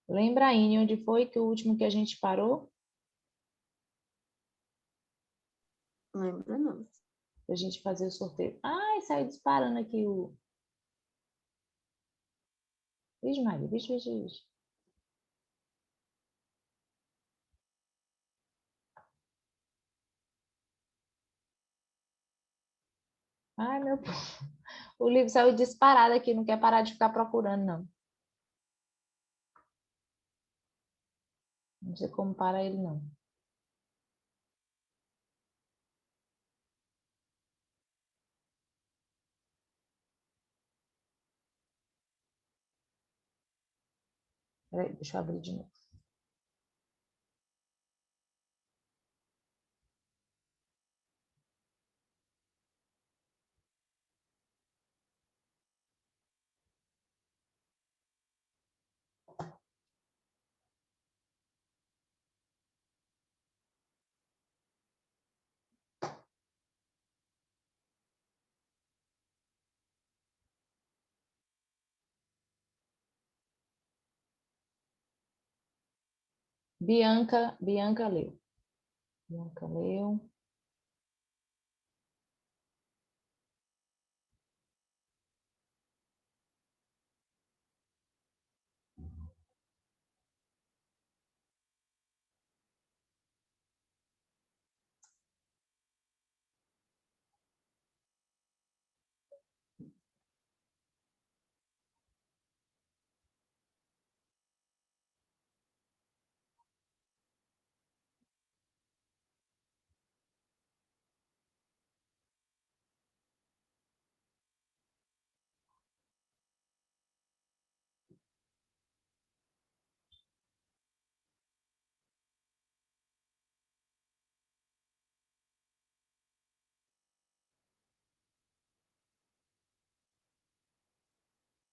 Lembra, Aine, onde foi que o último que a gente parou? Não lembro, não. Pra gente fazer o sorteio. Ai, saiu disparando aqui o... Vixe, Maria, vixe, vixe, vixe. Ai, meu povo. O livro saiu disparado aqui, não quer parar de ficar procurando, não. Não sei como para ele, não. Peraí, deixa eu abrir de novo. Bianca leu. Bianca leu.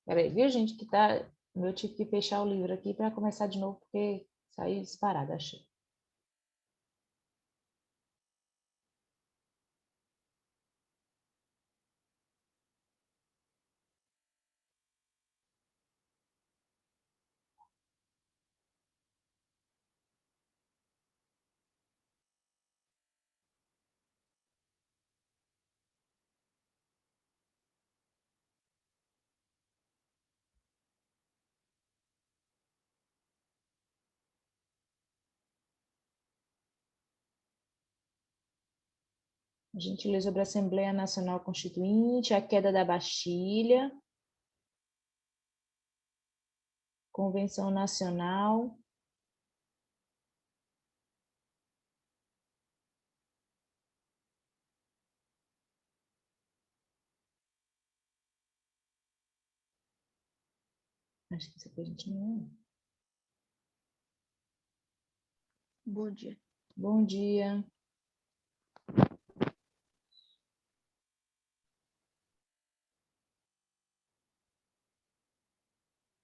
Peraí, viu, gente, que tá... Eu tive que fechar o livro aqui para começar de novo, porque saiu disparado, achei. A gente lê sobre a Assembleia Nacional Constituinte, a queda da Bastilha, Convenção Nacional. Acho que isso aqui a gente não... Bom dia. Bom dia.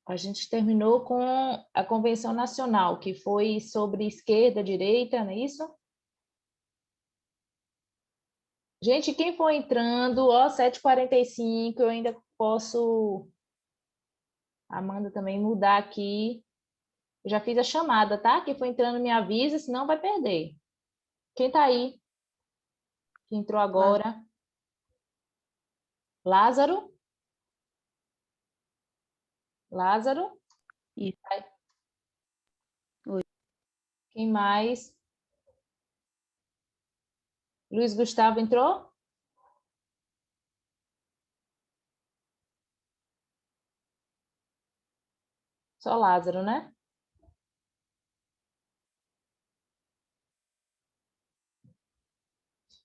A gente terminou com a Convenção Nacional, que foi sobre esquerda, direita, não é isso? Gente, quem for entrando, ó, 7h45, eu ainda posso, Amanda, também mudar aqui. Eu já fiz a chamada, tá? Quem for entrando me avisa, senão vai perder. Quem tá aí? Que entrou agora? Lázaro? Lázaro? Isso. Oi. Quem mais? Luiz Gustavo entrou? Só Lázaro, né?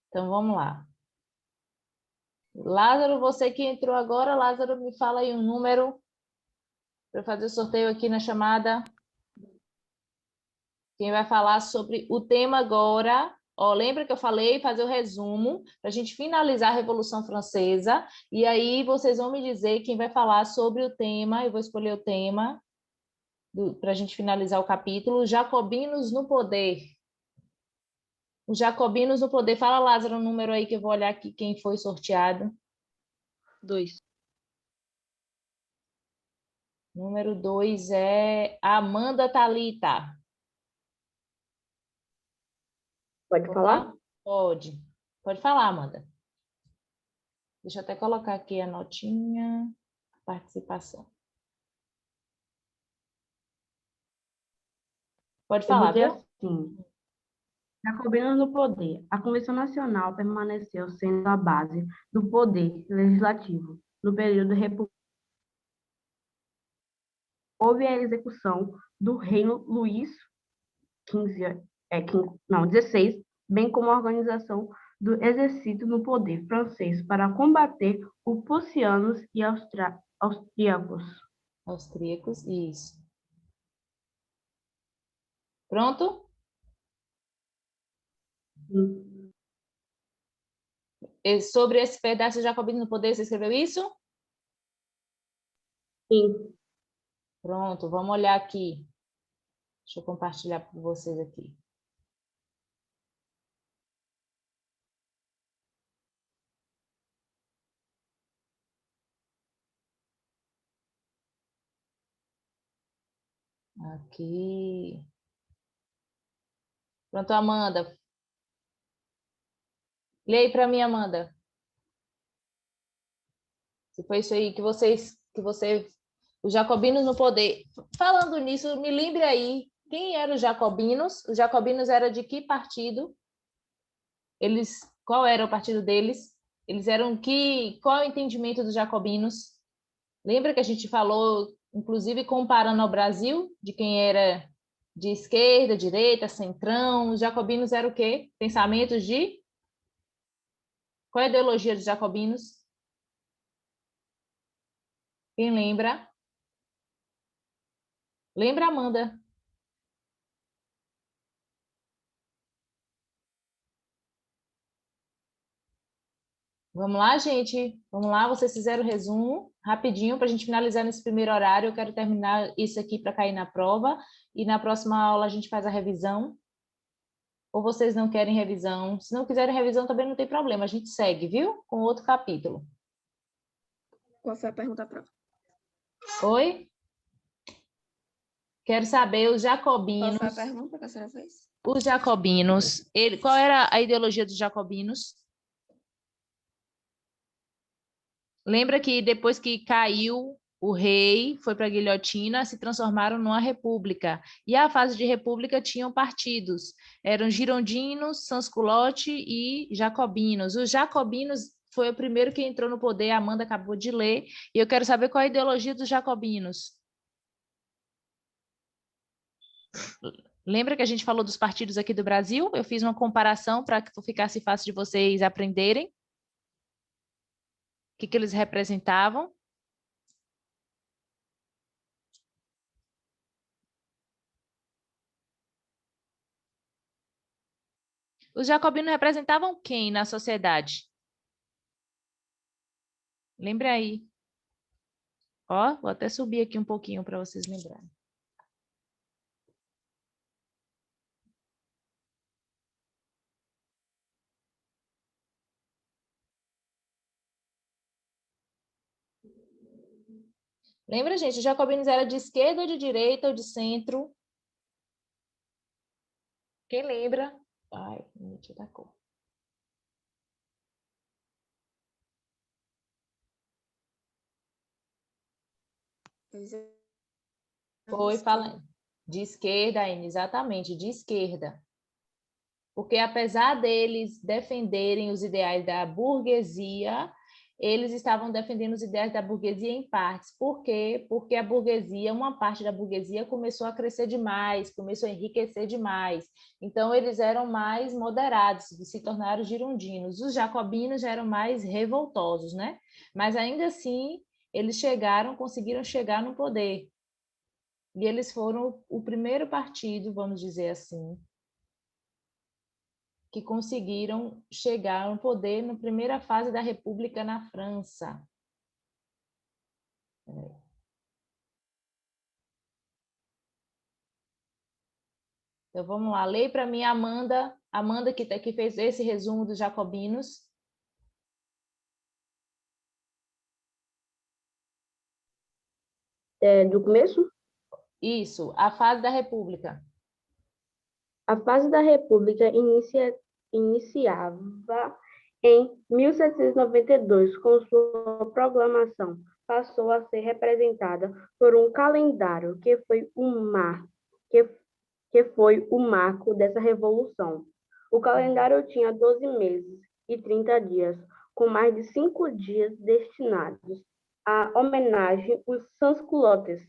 Então vamos lá. Lázaro, você que entrou agora, Lázaro, me fala aí um número para fazer o sorteio aqui na chamada. Quem vai falar sobre o tema agora? Ó, lembra que eu falei fazer o resumo para a gente finalizar a Revolução Francesa? E aí vocês vão me dizer quem vai falar sobre o tema. Eu vou escolher o tema para a gente finalizar o capítulo. Jacobinos no poder. Os jacobinos no poder. Fala, Lázaro, o número aí que eu vou olhar aqui quem foi sorteado. 2. Número 2 é Amanda Thalita. Pode falar? Pode. Pode falar, Amanda. Deixa eu até colocar aqui a notinha. Participação. Pode Eu falar, botei viu? assim. Jacobinos no poder. A Convenção Nacional permaneceu sendo a base do poder legislativo no período republicano. Houve a execução do reino Luís XVI, bem como a organização do exército no poder francês para combater os prussianos e austríacos. Austríacos, isso. Pronto? Sobre esse pedaço jacobino no poder, você escreveu isso? Sim. Pronto, vamos olhar aqui. Deixa eu compartilhar com vocês aqui. Aqui. Pronto, Amanda. Lê aí para mim, Amanda. Se foi isso aí que os jacobinos no poder. Falando nisso, me lembre aí, quem eram os jacobinos? Os jacobinos eram de que partido? Qual era o partido deles? Eles eram qual é o entendimento dos jacobinos? Lembra que a gente falou, inclusive comparando ao Brasil, de quem era de esquerda, direita, centrão? Os jacobinos eram o quê? Pensamentos de? Qual é a ideologia dos jacobinos? Quem lembra? Lembra, Amanda? Vamos lá, gente? Vamos lá, vocês fizeram o resumo rapidinho para a gente finalizar nesse primeiro horário. Eu quero terminar isso aqui para cair na prova e na próxima aula a gente faz a revisão. Ou vocês não querem revisão? Se não quiserem revisão também não tem problema, a gente segue, viu? Com outro capítulo. Qual foi a pergunta à prova? Oi? Quero saber os Qual jacobinos. foi a pergunta que a senhora fez? Os jacobinos. Qual era a ideologia dos jacobinos? Lembra que depois que caiu o rei, foi para a guilhotina, se transformaram numa república. E a fase de república tinham partidos. Eram girondinos, sansculotte e jacobinos. Os jacobinos foi o primeiro que entrou no poder, a Amanda acabou de ler. E eu quero saber qual é a ideologia dos jacobinos. Lembra que a gente falou dos partidos aqui do Brasil? Eu fiz uma comparação para que ficasse fácil de vocês aprenderem. O que eles representavam? Os jacobinos representavam quem na sociedade? Lembre aí. Ó, vou até subir aqui um pouquinho para vocês lembrarem. Lembra, gente? Os jacobinos eram de esquerda ou de direita ou de centro? Quem lembra? Ai, me tira da cor. Foi falando. De esquerda, Aine, exatamente, de esquerda. Porque apesar deles defenderem os ideais da burguesia, eles estavam defendendo os ideais da burguesia em partes. Por quê? Porque a burguesia, uma parte da burguesia começou a crescer demais, começou a enriquecer demais. Então, eles eram mais moderados, se tornaram girondinos. Os jacobinos já eram mais revoltosos, né? Mas ainda assim, eles conseguiram chegar no poder. E eles foram o primeiro partido, vamos dizer assim, que conseguiram chegar no poder na primeira fase da República na França. Então, vamos lá. Leia para mim, Amanda. Amanda, que fez esse resumo dos jacobinos. Do começo? Isso, a fase da República. A fase da República iniciava em 1792, com sua proclamação. Passou a ser representada por um calendário que foi o marco dessa revolução. O calendário tinha 12 meses e 30 dias, com mais de 5 dias destinados à homenagem aos sans-culottes,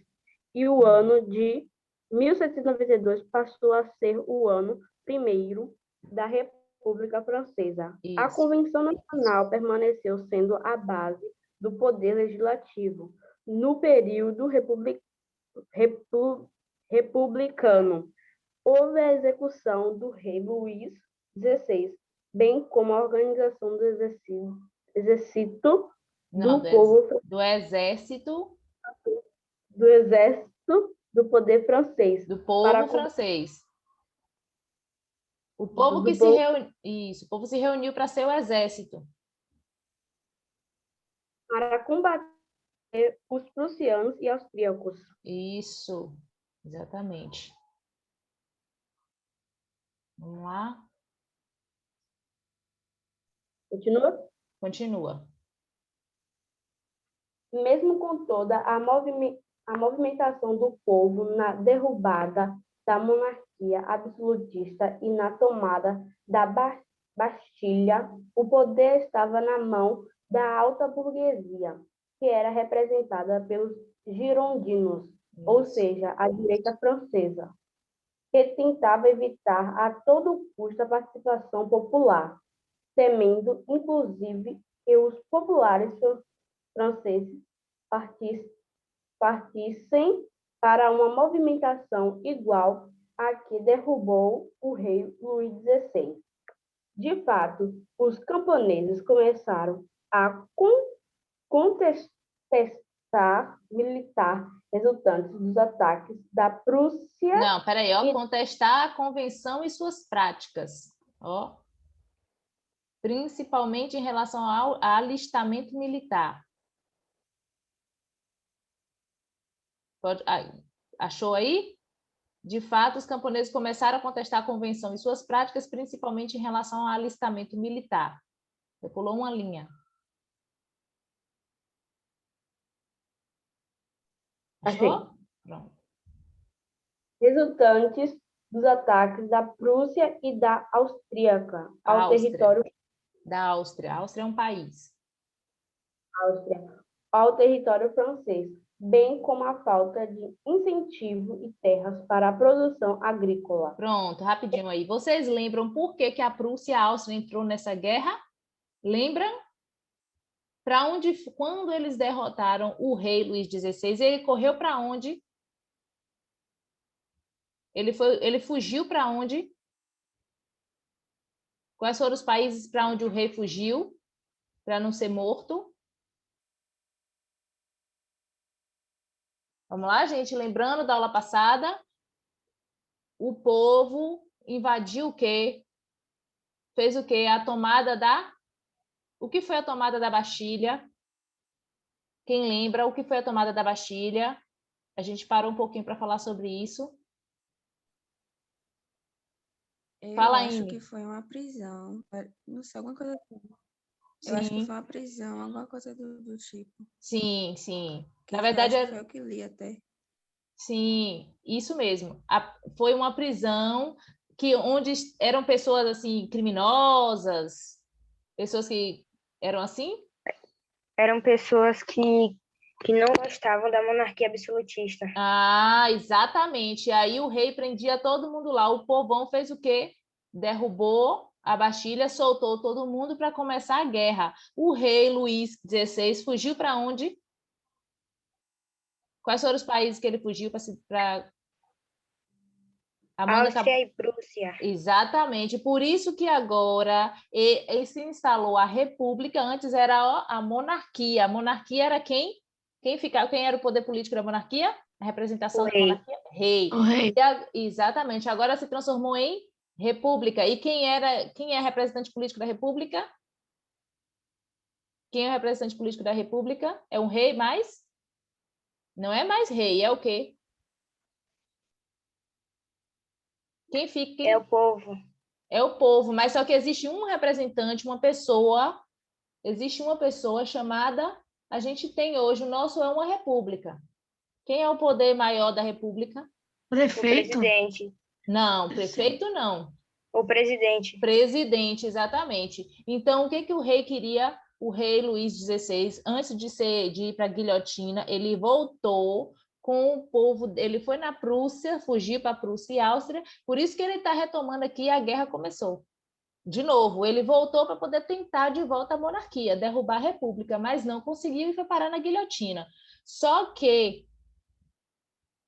e o ano de 1792 passou a ser o ano primeiro da República Francesa. A Isso. Convenção Nacional permaneceu sendo a base do poder legislativo no período republicano. Houve a execução do rei Luís XVI, bem como a organização do exército Não, do povo do exército do exército do poder francês. do povo Para francês. O povo que do se povo- reuniu, isso, o povo se reuniu para ser o exército. para combater os prussianos e austríacos. Isso, exatamente. Vamos lá, Continua. continua. Mesmo com toda a movimentação do povo na derrubada da monarquia absolutista e na tomada da Bastilha, o poder estava na mão da alta burguesia, que era representada pelos girondinos, ou Isso. seja, a direita francesa, que tentava evitar a todo custo a participação popular, temendo, inclusive, que os populares franceses partissem para uma movimentação igual à que derrubou o rei Luís XVI. De fato, os camponeses começaram a contestar militar resultantes dos ataques da Prússia. Não, peraí, ó, contestar a convenção e suas práticas, ó, principalmente em relação ao alistamento militar. Achou aí? De fato, os camponeses começaram a contestar a convenção e suas práticas, principalmente em relação ao alistamento militar. Você pulou uma linha. Achou? Achei. Pronto. Resultantes dos ataques da Prússia e da Austríaca ao território Da Áustria. A Áustria é um país. ao território francês, bem como a falta de incentivo e terras para a produção agrícola. Pronto, rapidinho aí. Vocês lembram por que a Prússia e a Áustria entrou nessa guerra? Lembram? Para onde, quando eles derrotaram o rei Luís XVI, ele correu para onde? Ele fugiu para onde? Quais foram os países para onde o rei fugiu para não ser morto? Vamos lá, gente, lembrando da aula passada, o povo invadiu o quê? Fez o quê? A tomada da... O que foi a tomada da Bastilha? Quem lembra o que foi a tomada da Bastilha? A gente parou um pouquinho para falar sobre isso. Eu acho Aline. que foi uma prisão. Não sei, alguma coisa assim. Eu acho que Sim, foi uma prisão, alguma coisa do tipo. sim, sim. Que Na foi, verdade, acho que foi o que li até. sim, isso mesmo. Foi uma prisão onde eram pessoas assim criminosas, pessoas que eram assim? Eram pessoas que não gostavam da monarquia absolutista. Ah, exatamente. E aí o rei prendia todo mundo lá. O povão fez o quê? Derrubou a Bastilha, soltou todo mundo para começar a guerra. O rei Luís XVI fugiu para onde? Quais foram os países que ele fugiu para... Amanda acabou... Áustria e Prússia. Exatamente. Por isso que agora se instalou a república. Antes era a monarquia. A monarquia era quem? Quem era o poder político da monarquia? A representação da monarquia? Rei. O rei. Exatamente. Agora se transformou em república. E quem é representante político da república? Quem é o representante político da república? É um rei mais? Não é mais rei, é o quê? Quem fica? É o povo. É o povo, mas só que existe um representante, existe uma pessoa chamada, a gente tem hoje, o nosso é uma república. Quem é o poder maior da república? O Prefeito? presidente. Não, prefeito não. O presidente. Presidente, exatamente. Então, o que que o rei queria? O rei Luís XVI, antes de ir para a guilhotina, ele voltou com o povo, ele foi na Prússia, fugiu para a Prússia e Áustria, por isso que ele está retomando aqui e a guerra começou. De novo, ele voltou para poder tentar de volta a monarquia, derrubar a república, mas não conseguiu e foi parar na guilhotina. Só que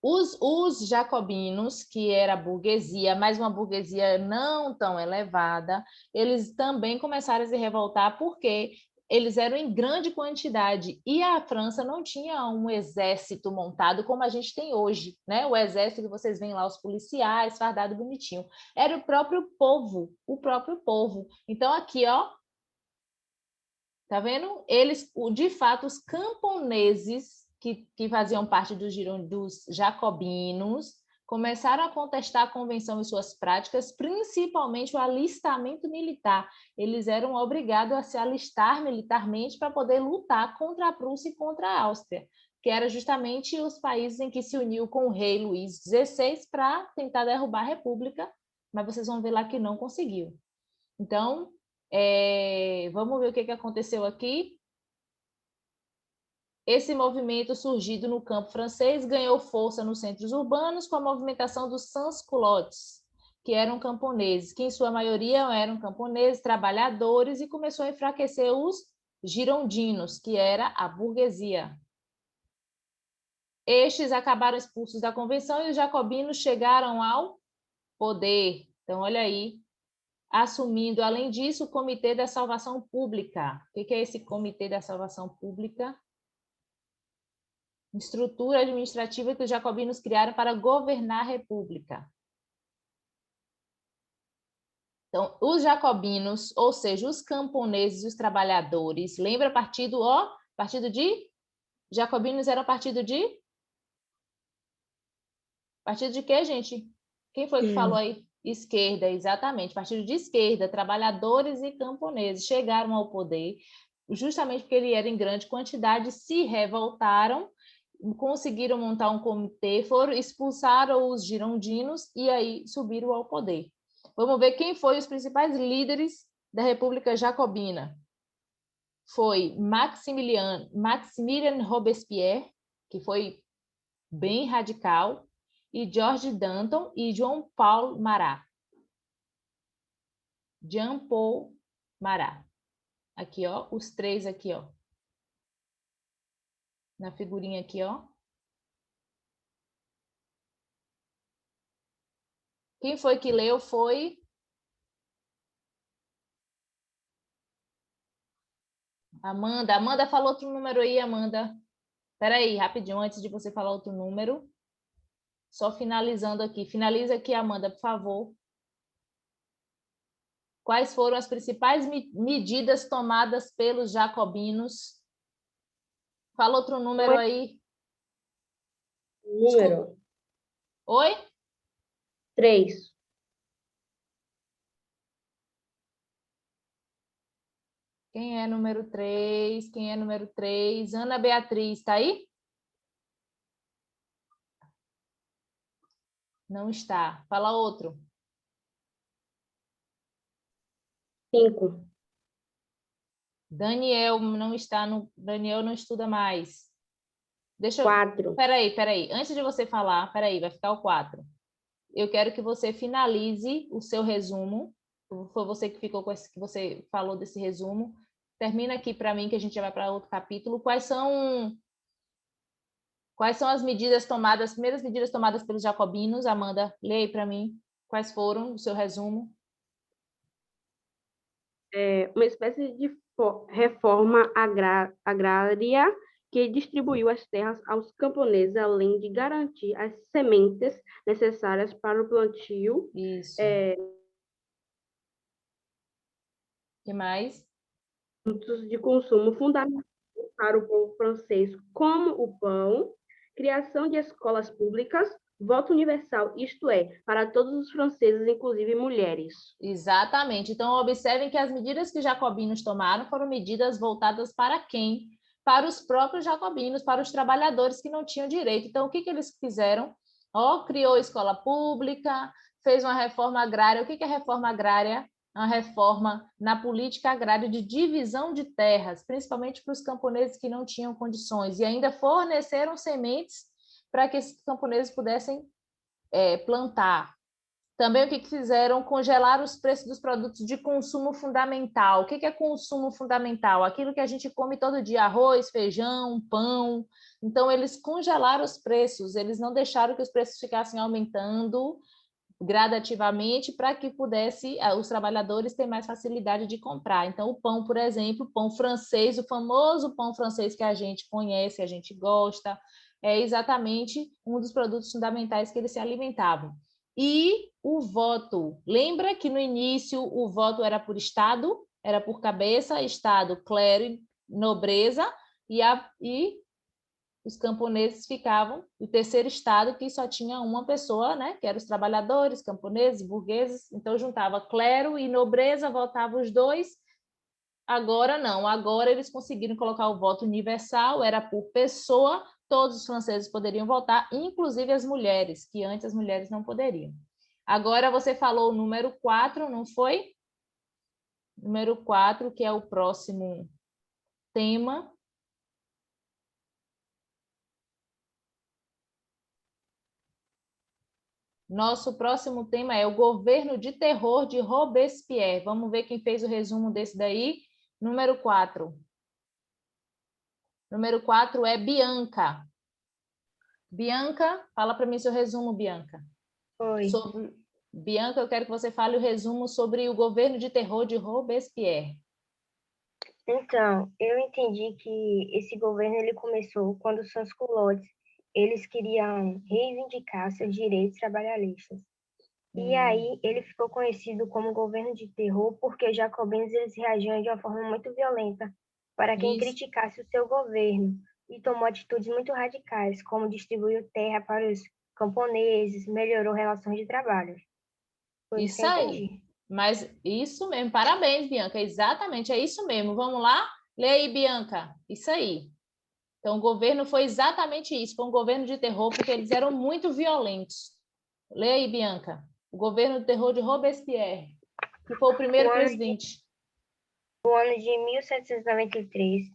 os jacobinos, que era a burguesia, mas uma burguesia não tão elevada, eles também começaram a se revoltar porque eles eram em grande quantidade e a França não tinha um exército montado como a gente tem hoje, né? O exército que vocês veem lá, os policiais, fardado bonitinho. Era o próprio povo, o próprio povo. Então aqui, ó, tá vendo? Eles, de fato, os camponeses que faziam parte dos jacobinos começaram a contestar a convenção e suas práticas, principalmente o alistamento militar. Eles eram obrigados a se alistar militarmente para poder lutar contra a Prússia e contra a Áustria, que era justamente os países em que se uniu com o rei Luís XVI para tentar derrubar a República, mas vocês vão ver lá que não conseguiu. Então, vamos ver o que aconteceu aqui. Esse movimento surgido no campo francês ganhou força nos centros urbanos com a movimentação dos sans-culottes, que eram camponeses, que em sua maioria eram camponeses, trabalhadores, e começou a enfraquecer os girondinos, que era a burguesia. Estes acabaram expulsos da convenção e os jacobinos chegaram ao poder. Então, olha aí, assumindo, além disso, o Comitê da Salvação Pública. O que é esse Comitê da Salvação Pública? Estrutura administrativa que os jacobinos criaram para governar a República. Então, os jacobinos, ou seja, os camponeses e os trabalhadores, lembra partido, ó, partido de? Jacobinos era partido de? Partido de quê, gente? Quem foi que falou aí? Esquerda, exatamente. Partido de esquerda, trabalhadores e camponeses chegaram ao poder, justamente porque ele era em grande quantidade, se revoltaram, conseguiram montar um comitê, expulsaram os girondinos e aí subiram ao poder. Vamos ver quem foi os principais líderes da República Jacobina. Foi Maximilien Robespierre, que foi bem radical, e George Danton e João Paul Marat. Jean Paul Marat. Aqui, ó, os três aqui, ó. Na figurinha aqui, ó. Quem foi que leu foi Amanda. Amanda, fala outro número aí, Amanda. Espera aí, rapidinho, antes de você falar outro número. Só finalizando aqui. Finaliza aqui, Amanda, por favor. Quais foram as principais medidas tomadas pelos jacobinos? Fala outro número aí. Número Oi? 3. Quem é número 3? Quem é número 3? Ana Beatriz, está aí? Não está. Fala outro. 5. Daniel não está no. Daniel não estuda mais. Deixa eu. 4. Peraí. Antes de você falar, peraí, vai ficar o 4. Eu quero que você finalize o seu resumo. Foi você que ficou com esse, que você falou desse resumo. Termina aqui para mim, que a gente já vai para outro capítulo. Quais são as medidas tomadas, as primeiras medidas tomadas pelos jacobinos? Amanda, lê aí para mim. Quais foram o seu resumo? Uma espécie de reforma agrária que distribuiu as terras aos camponeses, além de garantir as sementes necessárias para o plantio. Isso. Que mais? Produtos de consumo fundamentais para o povo francês, como o pão criação de escolas públicas, voto universal, isto é, para todos os franceses, inclusive mulheres. Exatamente. Então, observem que as medidas que os jacobinos tomaram foram medidas voltadas para quem? Para os próprios jacobinos, para os trabalhadores que não tinham direito. Então, o que eles fizeram? Criou escola pública, fez uma reforma agrária. O que é reforma agrária? Uma reforma na política agrária de divisão de terras, principalmente para os camponeses que não tinham condições, e ainda forneceram sementes para que esses camponeses pudessem plantar. Também o que fizeram? Congelar os preços dos produtos de consumo fundamental. O que é consumo fundamental? Aquilo que a gente come todo dia, arroz, feijão, pão. Então, eles congelaram os preços, eles não deixaram que os preços ficassem aumentando gradativamente para que os trabalhadores terem mais facilidade de comprar. Então, o pão, por exemplo, o pão francês, o famoso pão francês que a gente conhece, a gente gosta, é exatamente um dos produtos fundamentais que eles se alimentavam. E o voto, lembra que no início o voto era por estado, era por cabeça, estado, clero e nobreza, e os camponeses ficavam, o terceiro estado que só tinha uma pessoa, né, que eram os trabalhadores, camponeses, burgueses, então juntava clero e nobreza, votavam os dois. Agora não, agora eles conseguiram colocar o voto universal, era por pessoa, todos os franceses poderiam votar, inclusive as mulheres, que antes as mulheres não poderiam. Agora você falou o número 4, não foi? Número 4, que é o próximo tema. Nosso próximo tema é o governo de terror de Robespierre. Vamos ver quem fez o resumo desse daí. Número 4. Número 4 é Bianca. Bianca, fala para mim seu resumo, Bianca. Oi. Bianca, eu quero que você fale o resumo sobre o governo de terror de Robespierre. Então, eu entendi que esse governo ele começou quando os sans-culottes eles queriam reivindicar seus direitos trabalhistas. E aí ele ficou conhecido como governo de terror porque os jacobinos eles reagiam de uma forma muito violenta para quem criticasse o seu governo e tomou atitudes muito radicais, como distribuiu terra para os camponeses, melhorou relações de trabalho. Foi isso que eu entendi. Mas isso mesmo, parabéns, Bianca, exatamente, é isso mesmo. Vamos lá? Lê aí, Bianca, isso aí. Então, o governo foi exatamente isso, foi um governo de terror, porque eles eram muito violentos. Lê aí, Bianca. O governo de terror de Robespierre, que foi o primeiro presidente. O ano de 1793,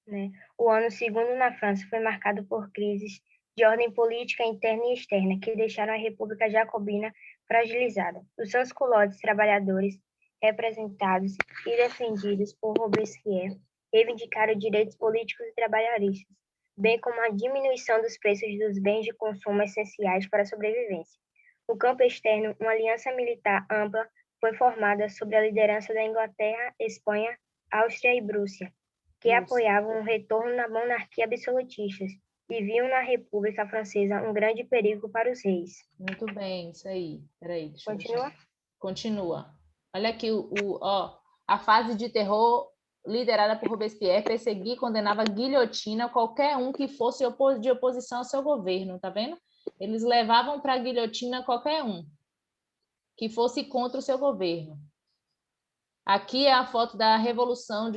né? O ano segundo na França foi marcado por crises de ordem política interna e externa que deixaram a República Jacobina fragilizada. Os sans-culottes trabalhadores, representados e defendidos por Robespierre, reivindicaram direitos políticos e trabalhistas, bem como a diminuição dos preços dos bens de consumo essenciais para a sobrevivência. No campo externo, uma aliança militar ampla foi formada sob a liderança da Inglaterra, Espanha, Áustria e Prússia, que apoiavam o retorno na monarquia absolutista e viam na República Francesa um grande perigo para os reis. Muito bem, isso aí. Peraí, deixa Continua? Continua. Olha aqui a fase de terror liderada por Robespierre perseguia e condenava guilhotina qualquer um que fosse de oposição ao seu governo, tá vendo? Eles levavam para a guilhotina qualquer um que fosse contra o seu governo. Aqui é a foto da revolução,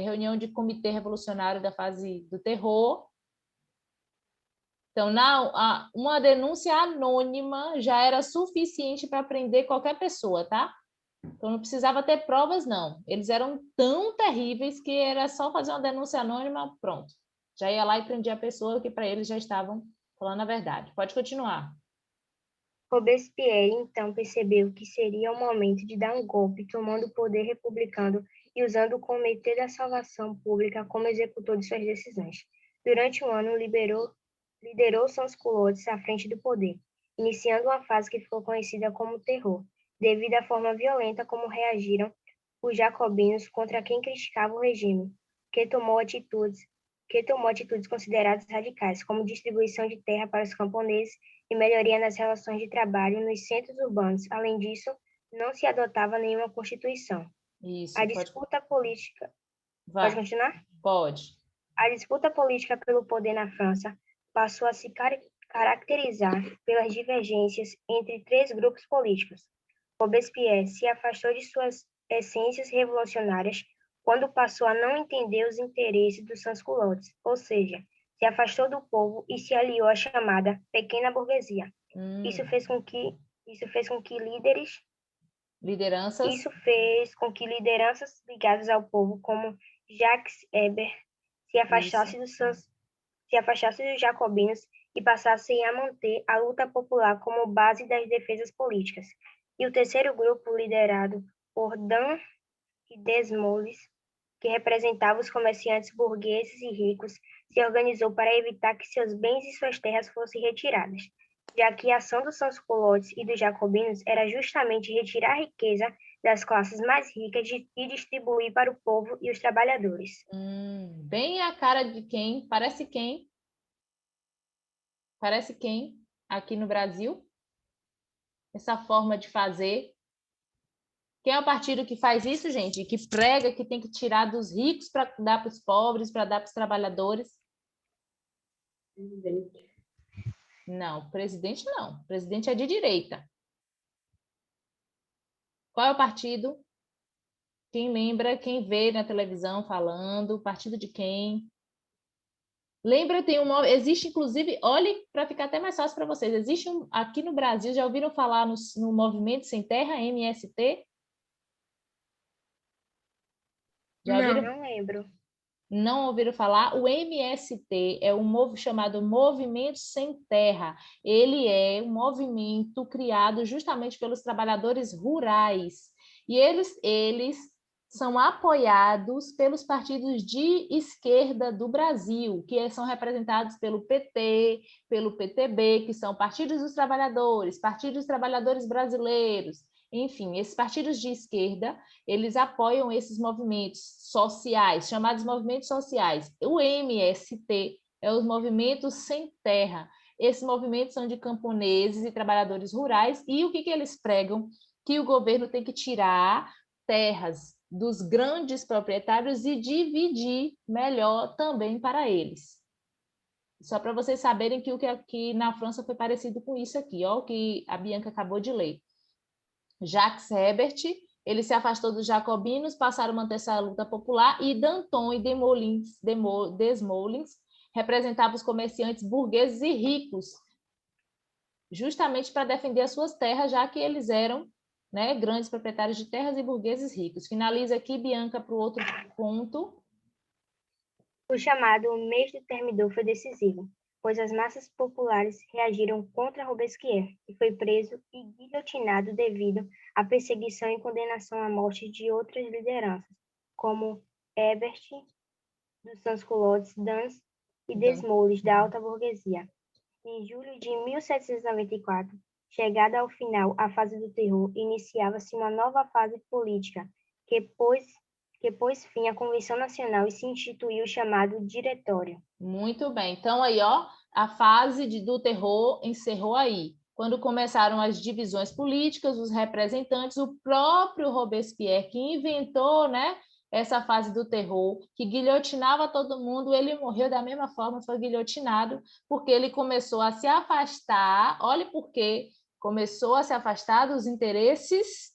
reunião de comitê revolucionário da fase do terror. Então, uma denúncia anônima já era suficiente para prender qualquer pessoa, tá? Então, não precisava ter provas, não. Eles eram tão terríveis que era só fazer uma denúncia anônima, pronto. Já ia lá e prendia a pessoa que para eles já estavam falando a verdade. Pode continuar. Robespierre, então, percebeu que seria o momento de dar um golpe, tomando o poder republicano e usando o Comitê da Salvação Pública como executor de suas decisões. Durante um ano, liderou sans-culottes à frente do poder, iniciando uma fase que ficou conhecida como terror, devido à forma violenta como reagiram os jacobinos contra quem criticava o regime, que tomou atitudes consideradas radicais, como distribuição de terra para os camponeses e melhoria nas relações de trabalho nos centros urbanos. Além disso, não se adotava nenhuma constituição. Isso, A disputa política... Pode continuar? Pode. A disputa política pelo poder na França passou a se caracterizar pelas divergências entre três grupos políticos. Robespierre se afastou de suas essências revolucionárias quando passou a não entender os interesses dos sans-culottes, ou seja, se afastou do povo e se aliou à chamada pequena burguesia. Isso fez com que Lideranças. lideranças ligadas ao povo, como Jacques Hébert, se afastassem dos jacobinos e passassem a manter a luta popular como base das defesas políticas. E o terceiro grupo, liderado por Dan e Desmoulins, que representava os comerciantes burgueses e ricos, se organizou para evitar que seus bens e suas terras fossem retiradas, já que a ação dos sans-culottes e dos jacobinos era justamente retirar a riqueza das classes mais ricas e distribuir para o povo e os trabalhadores. Bem a cara de quem? Parece quem? Parece quem aqui no Brasil? Essa forma de fazer. Quem é o partido que faz isso, gente? Que prega que tem que tirar dos ricos para dar para os pobres, para dar para os trabalhadores? Presidente. Não, presidente não. Presidente é de direita. Qual é o partido? Quem lembra? Quem vê na televisão falando? Partido de quem? Lembra, existe inclusive, olhe para ficar até mais fácil para vocês, existe aqui no Brasil, já ouviram falar no Movimento Sem Terra, MST? Já ouviram? Não lembro. Não ouviram falar? O MST é um chamado Movimento Sem Terra. Ele é um movimento criado justamente pelos trabalhadores rurais. E eles são apoiados pelos partidos de esquerda do Brasil, que são representados pelo PT, pelo PTB, que são partidos dos trabalhadores brasileiros. Enfim, esses partidos de esquerda, eles apoiam esses movimentos sociais, chamados movimentos sociais. O MST é os movimentos sem terra. Esses movimentos são de camponeses e trabalhadores rurais, e o que eles pregam? Que o governo tem que tirar terras dos grandes proprietários e dividir melhor também para eles. Só para vocês saberem que o que aqui na França foi parecido com isso aqui, ó, o que a Bianca acabou de ler. Jacques Hébert, ele se afastou dos jacobinos, passaram a manter essa luta popular, e Danton e Desmoulins representavam os comerciantes burgueses e ricos, justamente para defender as suas terras, já que eles eram, né, grandes proprietários de terras e burgueses ricos. Finaliza aqui, Bianca, para o outro ponto. O chamado mês do Thermidor foi decisivo, pois as massas populares reagiram contra Robespierre, que foi preso e guilhotinado devido à perseguição e condenação à morte de outras lideranças, como Hébert, dos sans-culottes, Dans e Desmoulins, da alta burguesia. Em julho de 1794, chegada ao final a fase do terror, iniciava-se uma nova fase política, que pôs fim à Convenção Nacional e se instituiu o chamado Diretório. Muito bem. Então, aí, ó, a fase do terror encerrou aí. Quando começaram as divisões políticas, os representantes, o próprio Robespierre, que inventou, né, essa fase do terror, que guilhotinava todo mundo, ele morreu da mesma forma, foi guilhotinado, porque ele começou a se afastar, olhe por quê, começou a se afastar dos interesses